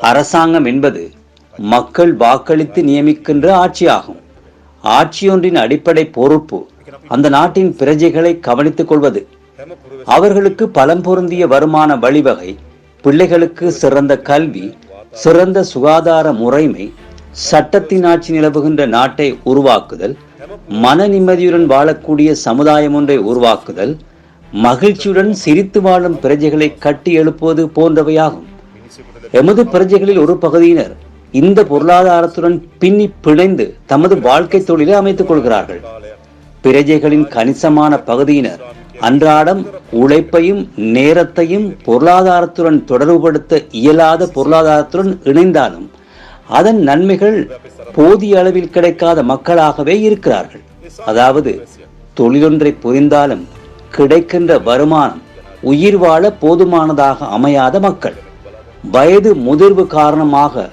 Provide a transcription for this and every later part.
அரசாங்கம் என்பது மக்கள் வாக்களித்து நியமிக்கின்ற ஆட்சியாகும். ஆட்சியொன்றின் அடிப்படை பொறுப்பு அந்த நாட்டின் பிரஜைகளை கவனித்துக் கொள்வது. அவர்களுக்கு பலம் பொருந்திய வருமான வழிவகை, பிள்ளைகளுக்கு சிறந்த கல்வி, சிறந்த சுகாதார முறைமை, சட்டத்தின் ஆட்சி நிலவுகின்ற நாட்டை உருவாக்குதல், மன நிம்மதியுடன் வாழக்கூடிய சமுதாயம் ஒன்றை உருவாக்குதல், மகிழ்ச்சியுடன் சிரித்து வாழும் பிரஜைகளை கட்டி எழுப்புவது போன்றவையாகும். எமது பிரஜைகளில் ஒரு பகுதியினர் இந்த பொருளாதாரத்துடன் பின்னி பிணைந்து தமது வாழ்க்கை தொழிலை அமைத்துக் கொள்கிறார்கள். பிரஜைகளின் கணிசமான பகுதியினர் அன்றாடம் உழைப்பையும் நேரத்தையும் பொருளாதாரத்துடன் தொடர்புபடுத்த இயலாத பொருளாதாரத்துடன் இணைந்தாலும் அதன் நன்மைகள் போதிய அளவில் கிடைக்காத மக்களாகவே இருக்கிறார்கள். அதாவது தொழிலொன்றை புரிந்தாலும் கிடைக்கின்ற வருமானம் உயிர் வாழ போதுமானதாக அமையாத மக்கள். வயது முதிர்வு காரணமாக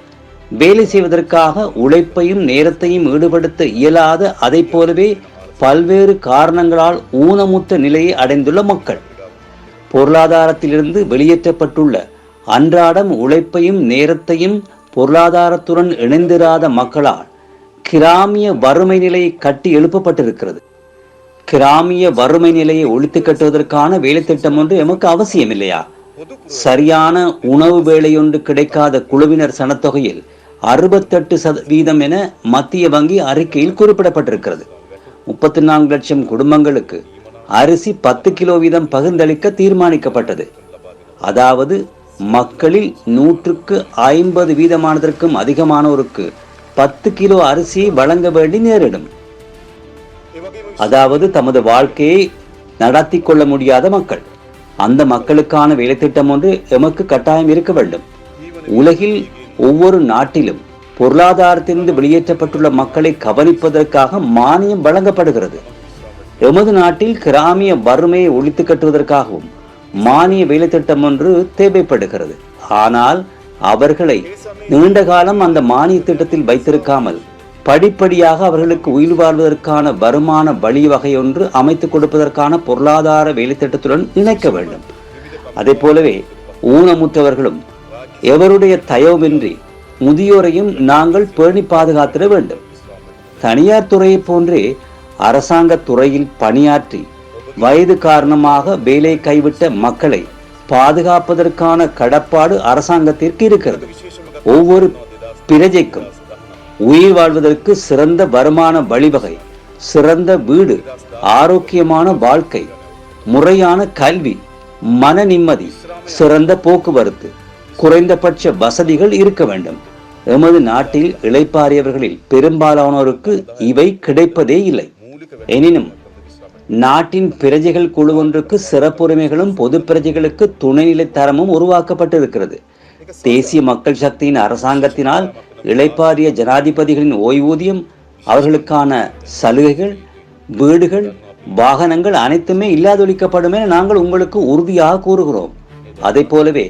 வேலை செய்வதற்காக உழைப்பையும் நேரத்தையும் ஈடுபடுத்த இயலாத, அதை போலவே பல்வேறு காரணங்களால் ஊனமுற்ற நிலையை அடைந்துள்ள மக்கள். பொருளாதாரத்திலிருந்து வெளியேற்றப்பட்டுள்ள, அன்றாடம் உழைப்பையும் நேரத்தையும் பொருளாதாரத்துடன் இணைந்திராத மக்களால் கிராமிய வறுமை நிலையை கட்டி எழுப்பப்பட்டிருக்கிறது. கிராமிய வறுமை நிலையை ஒழித்து கட்டுவதற்கான வேலை திட்டம் ஒன்று எமக்கு அவசியம் இல்லையா? சரியான உணவு வேலையொன்று கிடைக்காத குழுவினர் சனத்தொகையில் 68% என மத்திய வங்கி அறிக்கையில் குறிப்பிடப்பட்டிருக்கிறது. 34 லட்சம் குடும்பங்களுக்கு அரிசி 10 கிலோ வீதம் பகிர்ந்தளிக்க தீர்மானிக்கப்பட்டது. அதாவது மக்களில் 100க்கு 50% அதிகமானோருக்கு 10 கிலோ அரிசியை வழங்க வேண்டி நேரிடும். அதாவது தமது வாழ்க்கையை நடத்தி கொள்ள முடியாத மக்கள். அந்த மக்களுக்கான வேலை திட்டம் ஒன்று எமக்கு கட்டாயம் இருக்க வேண்டும். உலகில் ஒவ்வொரு நாட்டிலும் பொருளாதாரத்திலிருந்து வெளியேற்றப்பட்டுள்ள மக்களை கவனிப்பதற்காக மானியம் வழங்கப்படுகிறது. எமது நாட்டில் கிராமிய வறுமையை ஒழித்து கட்டுவதற்காகவும் மானிய வேலை திட்டம் ஒன்று தேவைப்படுகிறது. ஆனால் அவர்களை நீண்ட காலம் அந்த மானிய திட்டத்தில் வைத்திருக்காமல் படிப்படியாக அவர்களுக்கு உயிர் வாழ்வதற்கான வருமான வழிவகை ஒன்று அமைத்துக் கொடுப்பதற்கான பொருளாதார வேலை திட்டத்துடன் இணைக்க வேண்டும். அதே போலவே ஊனமுற்றவர்களும் எவருடைய தயவுமின்றி முதியோரையும் நாங்கள் பேணி பாதுகாத்திட வேண்டும். தனியார் துறையை போன்றே அரசாங்க துறையில் பணியாற்றி வயது காரணமாக வேலை கைவிட்ட மக்களை பாதுகாப்பதற்கான கடப்பாடு அரசாங்கத்திற்கு இருக்கிறது. ஒவ்வொரு பிரஜைக்கும் உயிர் வாழ்வதற்கு சிறந்த வருமான வழிவகை, சிறந்த வீடு, ஆரோக்கியமான வாழ்க்கை, முறையான கல்வி, மன நிம்மதி, சிறந்த போக்குவரத்து, குறைந்தபட்ச வசதிகள் இருக்க வேண்டும். எமது நாட்டில் இளைப்பாறியவர்களில் பெரும்பாலானோருக்கு இவை கிடைப்பதே இல்லை. எனினும் நாட்டின் பிரஜைகள் குழு ஒன்றுக்கு சிறப்புரிமைகளும் பொது பிரஜைகளுக்கு துணைநிலை தரமும் உருவாக்கப்பட்டிருக்கிறது. தேசிய மக்கள் சக்தியின் அரசாங்கத்தினால் இளைப்பாறிய ஜனாதிபதிகளின் ஓய்வூதியம், அவர்களுக்கான சலுகைகள், வீடுகள், வாகனங்கள் அனைத்துமே இல்லாதொழிக்கப்படும் என நாங்கள் உங்களுக்கு உறுதியாக கூறுகிறோம். அதை போலவே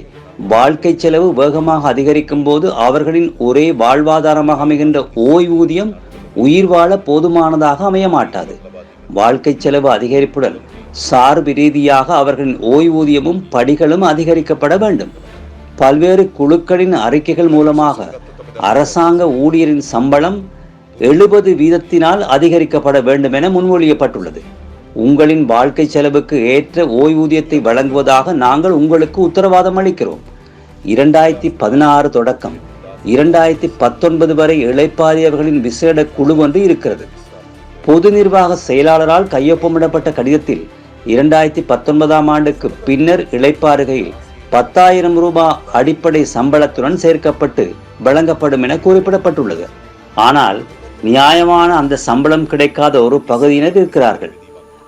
வாழ்க்கை செலவு வேகமாக அதிகரிக்கும் போது அவர்களின் ஒரே வாழ்வாதாரமாக அமைகின்ற ஓய்வூதியம் உயிர் வாழ போதுமானதாக அமைய மாட்டாது. வாழ்க்கை செலவு அதிகரிப்புடன் சார்பு ரீதியாக அவர்களின் ஓய்வூதியமும் படிகளும் அதிகரிக்கப்பட வேண்டும். பல்வேறு குழுக்களின் அறிக்கைகள் மூலமாக அரசாங்க ஊழியரின் சம்பளம் 70% அதிகரிக்கப்பட வேண்டும் என முன்மொழியப்பட்டுள்ளது. உங்களின் வாழ்க்கை செலவுக்கு ஏற்ற ஓய்வூதியத்தை வழங்குவதாக நாங்கள் உங்களுக்கு உத்தரவாதம் அளிக்கிறோம். 2016 தொடக்கம் 2019 வரை இளைப்பாறியவர்களின் விசேட குழு ஒன்று இருக்கிறது. பொது நிர்வாக செயலாளரால் கையொப்பமிடப்பட்ட கடிதத்தில் 2019 ஆண்டுக்கு பின்னர் இளைப்பாறுகையில் 10,000 ரூபாய் அடிப்படை சம்பளத்துடன் சேர்க்கப்பட்டு வழங்கப்படும் என குறிப்பிடப்பட்டுள்ளது. ஆனால் நியாயமான அந்த சம்பளம் கிடைக்காத ஒரு பகுதியினர் இருக்கிறார்கள்.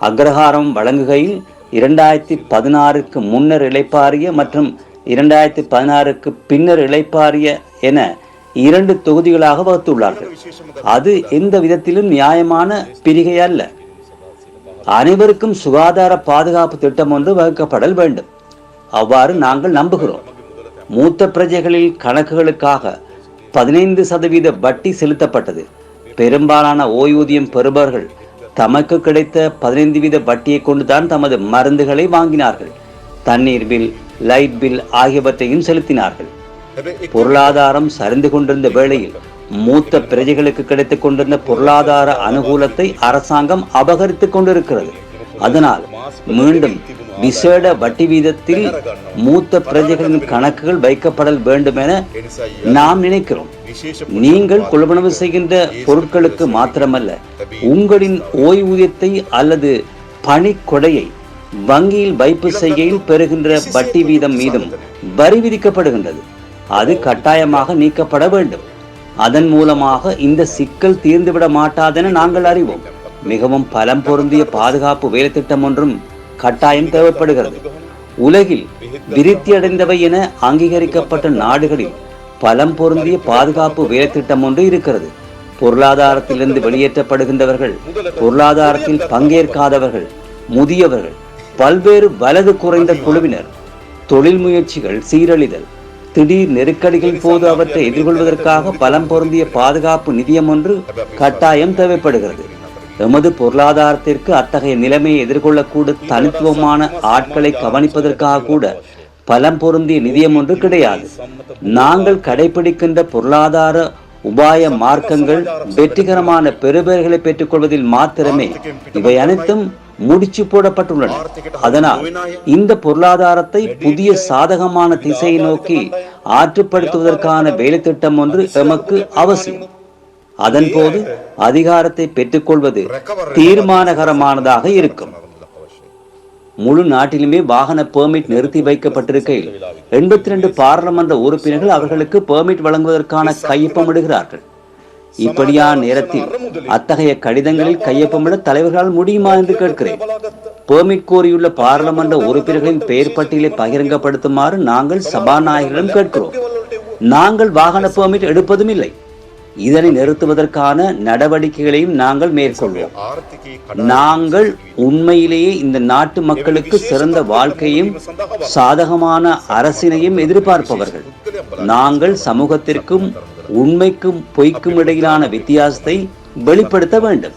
அக்ரஹாரம் வழங்குகையில் 2016க்கு முன்னர் இளைப்பாறிய மற்றும் 2016க்கு பின்னர் இளைப்பாறிய என 2 தொகுதிகளாக வகுத்துள்ளார்கள். அது எந்த விதத்திலும் நியாயமான பிரிகை அல்ல. அனைவருக்கும் சுகாதார பாதுகாப்பு திட்டம் ஒன்று வகுக்கப்படல் வேண்டும். அவ்வாறு நாங்கள் நம்புகிறோம். மூத்த பிரஜைகளில் கணக்குகளுக்காக 15% வட்டி செலுத்தப்பட்டது. பெரும்பாலான ஓய்வூதியம் பெறுபவர்கள் தமக்கு கிடைத்த 15% வட்டியை கொண்டுதான் தமது மருந்துகளை வாங்கினார்கள், தண்ணீர் பில், லைட் பில் ஆகியவற்றையும் செலுத்தினார்கள். பொருளாதாரம் சரிந்து கொண்டிருந்த வேளையில் மூத்த பிரஜைகளுக்கு கிடைத்துக் கொண்டிருந்த பொருளாதார அனுகூலத்தை அரசாங்கம் அபகரித்துக் கொண்டிருக்கிறது. அதனால் மீண்டும் விசேட வட்டி வீதத்தில் மூத்த பிரஜைகளின் கணக்குகள் வைக்கப்படல் வேண்டும் என நாம் நினைக்கிறோம். நீங்கள் கொள்வனவு செய்கின்ற பொருட்களுக்கு மாத்திரமல்ல, உங்களின் ஓய்வூதியத்தை அல்லது பணிக்கொடையை வங்கியில் வைப்பு செய்கையில் பெறுகின்ற வட்டி வீதம் மீதும் வரி விதிக்கப்படுகின்றது. அது கட்டாயமாக நீக்கப்பட வேண்டும். அதன் மூலமாக இந்த சிக்கல் தீர்ந்துவிட மாட்டாதென நாங்கள் அறிவோம். மிகவும் பலம் பொருந்திய பாதுகாப்பு வேலை திட்டம் ஒன்றும் கட்டாயம் தேவைப்படுகிறது. உலகில் விருத்தியடைந்தவை என அங்கீகரிக்கப்பட்ட நாடுகளில் பலம் பொருந்திய பாதுகாப்பு வேலை திட்டம் ஒன்று இருக்கிறது. பொருளாதாரத்திலிருந்து வெளியேற்றப்படுகின்றவர்கள், பொருளாதாரத்தில் பங்கேற்காதவர்கள், முதியவர்கள், பல்வேறு வலது குறைந்த குழுவினர், தொழில் முயற்சிகள் சீரழிதல், திடீர் நெருக்கடிகளின் போது அவற்றை எதிர்கொள்வதற்காக பலம் பொருந்திய பாதுகாப்பு நிதியம் ஒன்று கட்டாயம் தேவைப்படுகிறது. எமது பொருளாதாரத்திற்கு அத்தகைய நிலைமையை எதிர்கொள்ளக்கூட தனித்துவமான ஆட்களை கவனிப்பதற்காக கூட பலம் பொருந்திய நிதியம் ஒன்று கிடையாது. நாங்கள் கடைபிடிக்கின்ற பொருளாதார உபாய மார்க்கங்கள் வெற்றிகரமான பெறுபேறுகளை பெற்றுக் கொள்வதில் மாத்திரமே இவை அனைத்தும் முடிச்சு போடப்பட்டுள்ளன. அதனால் இந்த பொருளாதாரத்தை புதிய சாதகமான திசையை நோக்கி ஆற்றுப்படுத்துவதற்கான வேலை திட்டம் ஒன்று எமக்கு அவசியம். அதன் போது அதிகாரத்தை பெற்றுக்கொள்வது தீர்மானகரமானதாக இருக்கும். முழு நாட்டிலுமே வாகன பெர்மிட் நிறுத்தி வைக்கப்பட்டிருக்கையில் 82 பாராளுமன்ற உறுப்பினர்கள் அவர்களுக்கு பெர்மிட் வழங்குவதற்கான கையொப்பமிடுகிறார்கள். இப்படியான நேரத்தில் அத்தகைய கடிதங்களில் கையொப்பமிட தலைவர்களால் முடியுமா என்று கேட்கிறேன். பெர்மிட் கோரியுள்ள பாராளுமன்ற உறுப்பினர்களின் பெயர் பட்டியலை பகிரங்கப்படுத்துமாறு நாங்கள் சபாநாயகரிடம் கேட்கிறோம். நாங்கள் வாகன பெர்மிட் எடுப்பதும் இல்லை. இதனை நிறுத்துவதற்கான நடவடிக்கைகளையும் நாங்கள் மேற்கொள்வோம். நாங்கள் உண்மையிலேயே இந்த நாட்டு மக்களுக்கு சிறந்த வாழ்க்கையும் சாதகமான அரசினையும் எதிர்பார்ப்பவர்கள். நாங்கள் சமூகத்திற்கும் உண்மைக்கும் பொய்க்கும் இடையிலான வித்தியாசத்தை வெளிப்படுத்த வேண்டும்.